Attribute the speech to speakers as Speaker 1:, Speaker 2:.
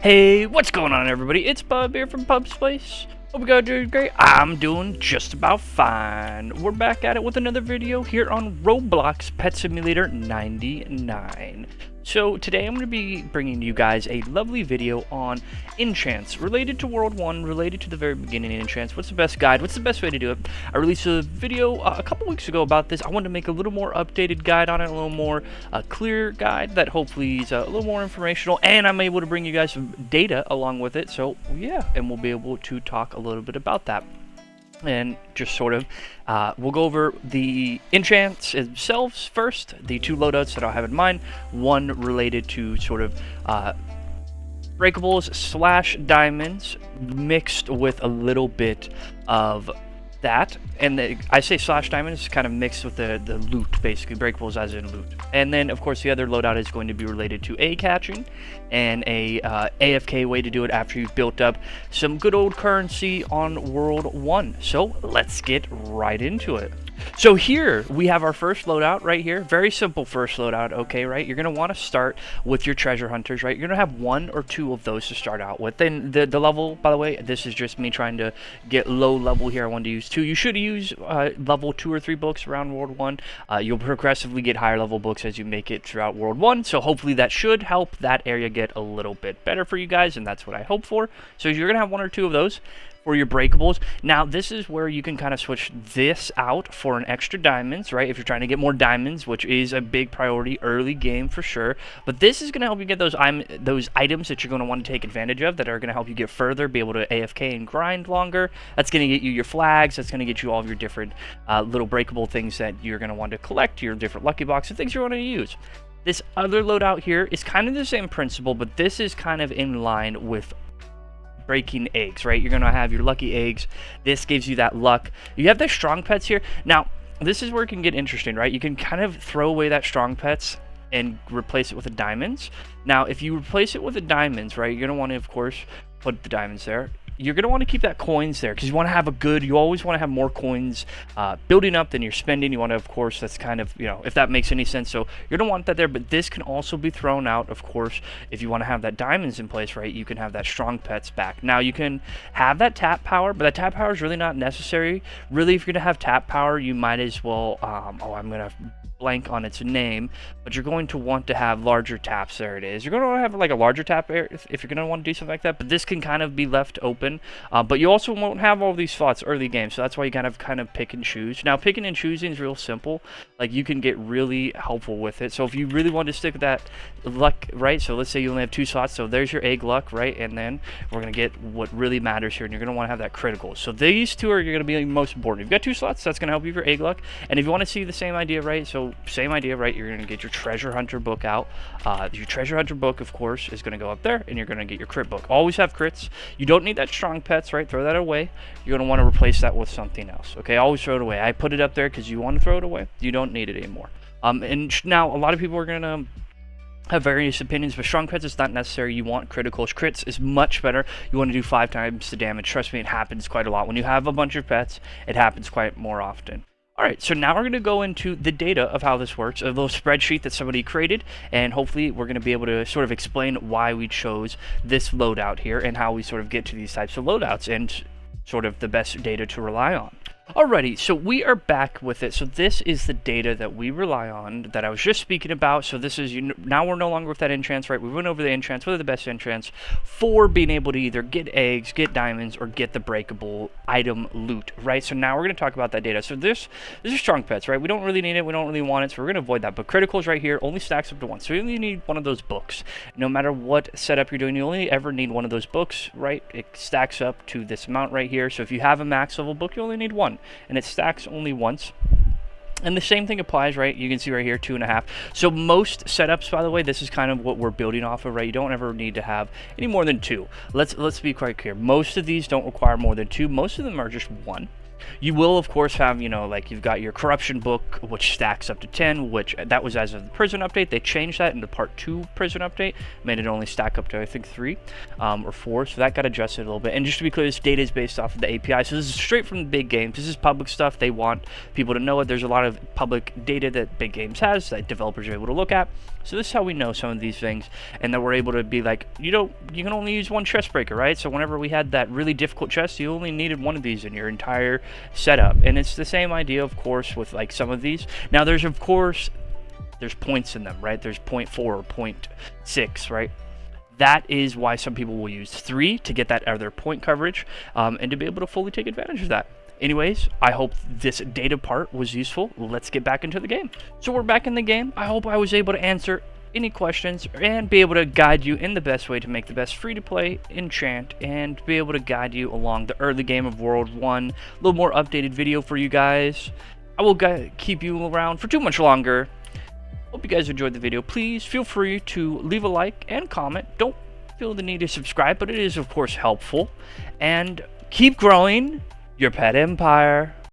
Speaker 1: Hey, what's going on, everybody? It's Bub here from Pub's Place. Hope you guys are doing great. I'm doing just about fine. We're back at it with another video here on Roblox Pet Simulator 99. So today I'm going to be bringing you guys a lovely video on enchants related to World 1, related to the very beginning enchants. What's the best guide? What's the best way to do it? I released a video a couple weeks ago about this. I wanted to make a little more updated guide on it, a little more clear guide that hopefully is a little more informational, and I'm able to bring you guys some data along with it. So yeah, and we'll be able to talk a little bit about that. And just sort of, we'll go over the enchants themselves first, the two loadouts that I'll have in mind. One related to sort of breakables / diamonds mixed with a little bit of that, and I say / diamonds kind of mixed with the loot, basically breakables as in loot. And then of course the other loadout is going to be related to egg hatching and a AFK way to do it after you've built up some good old currency on World 1. So let's get right into it. So here we have our first loadout right here. Very simple first loadout, okay, right? You're going to want to start with your treasure hunters, right? You're going to have 1 or 2 of those to start out with. Then the level, by the way, this is just me trying to get low level here. I wanted to use 2. You should use level 2 or 3 books around World 1. You'll progressively get higher level books as you make it throughout World 1. So hopefully that should help that area get a little bit better for you guys, and that's what I hope for. So you're going to have 1 or 2 of those for your breakables. Now this is where you can kind of switch this out for an extra diamonds, right? If you're trying to get more diamonds, which is a big priority early game for sure. But this is going to help you get those items that you're going to want to take advantage of, that are going to help you get further, be able to AFK and grind longer. That's going to get you your flags. That's going to get you all of your different little breakable things that you're going to want to collect, your different lucky boxes, things you're going to use. This other loadout here is kind of the same principle, but this is kind of in line with breaking eggs, right? You're going to have your lucky eggs. This gives you that luck. You have the strong pets here. Now, this is where it can get interesting, right? You can kind of throw away that strong pets and replace it with the diamonds. Now, if you replace it with the diamonds, right, you're going to want to, of course, put the diamonds there. You're going to want to keep that coins there because you want to have you always want to have more coins building up than you're spending. You want to, of course, that's kind of, if that makes any sense. So you're going to want that there, but this can also be thrown out, of course, if you want to have that diamonds in place, right? You can have that strong pets back. Now, you can have that tap power, but that tap power is really not necessary. Really, if you're going to have tap power, you might as well, I'm going to blank on its name, but you're going to want to have larger taps. There it is. You're going to want to have like a larger tap if you're going to want to do something like that, but this can kind of be left open. But you also won't have all these slots early game, so that's why you kind of pick and choose. Now, picking and choosing is real simple. Like, you can get really helpful with it. So if you really want to stick with that luck, right? So let's say you only have 2 slots, so there's your egg luck, right? And then we're going to get what really matters here, and you're going to want to have that critical. So these 2 are going to be most important. If you've got 2 slots, that's going to help you for egg luck. And if you want to see the same idea, right? So same idea, right? You're going to get your treasure hunter book out. Your treasure hunter book, of course, is going to go up there, and you're going to get your crit book. Always have crits. You don't need that strong pets, right? Throw that away. You're going to want to replace that with something else, okay? Always throw it away. I put it up there because you want to throw it away. You don't need it anymore. And now a lot of people are going to have various opinions, but strong pets is not necessary. You want criticals. Crits is much better. You want to do 5 times the damage. Trust me, it happens quite a lot. When you have a bunch of pets, it happens quite more often. Alright, so now we're going to go into the data of how this works, a little spreadsheet that somebody created, and hopefully we're going to be able to sort of explain why we chose this loadout here and how we sort of get to these types of loadouts and sort of the best data to rely on. Alrighty, so we are back with it. So this is the data that we rely on that I was just speaking about. So this is, now we're no longer with that enchants, right? We went over the enchants. What are the best enchants for being able to either get eggs, get diamonds, or get the breakable item loot, right? So now we're going to talk about that data. So this is strong pets, right? We don't really need it. We don't really want it, so we're going to avoid that. But criticals right here only stacks up to 1. So you only need 1 of those books. No matter what setup you're doing, you only ever need 1 of those books, right? It stacks up to this amount right here. So if you have a max level book, you only need 1. And it stacks only once. And the same thing applies, right? You can see right here, 2.5. So most setups, by the way, this is kind of what we're building off of, right? You don't ever need to have any more than 2. Let's be quite clear. Most of these don't require more than 2. Most of them are just 1. You will, of course, have, like you've got your corruption book, which stacks up to 10, which that was as of the prison update. They changed that in the part 2 prison update, made it only stack up to, I think, 3 or 4. So that got adjusted a little bit. And just to be clear, this data is based off of the API. So this is straight from the big games. This is public stuff. They want people to know it. There's a lot of public data that big games has that developers are able to look at. So this is how we know some of these things, and that we're able to be like, you can only use one chest breaker, right? So whenever we had that really difficult chest, you only needed one of these in your entire setup. And it's the same idea, of course, with like some of these. Now there's points in them, right? There's 0.4 or 0.6, right? That is why some people will use 3 to get that other point coverage, and to be able to fully take advantage of that. Anyways, I hope this data part was useful. Let's get back into the game. So we're back in the game. I hope I was able to answer any questions and be able to guide you in the best way to make the best free-to-play enchant, and be able to guide you along the early game of World 1. A little more updated video for you guys. I will keep you around for too much longer. Hope you guys enjoyed the video. Please feel free to leave a like and comment. Don't feel the need to subscribe, but it is of course helpful. And keep growing your pet empire.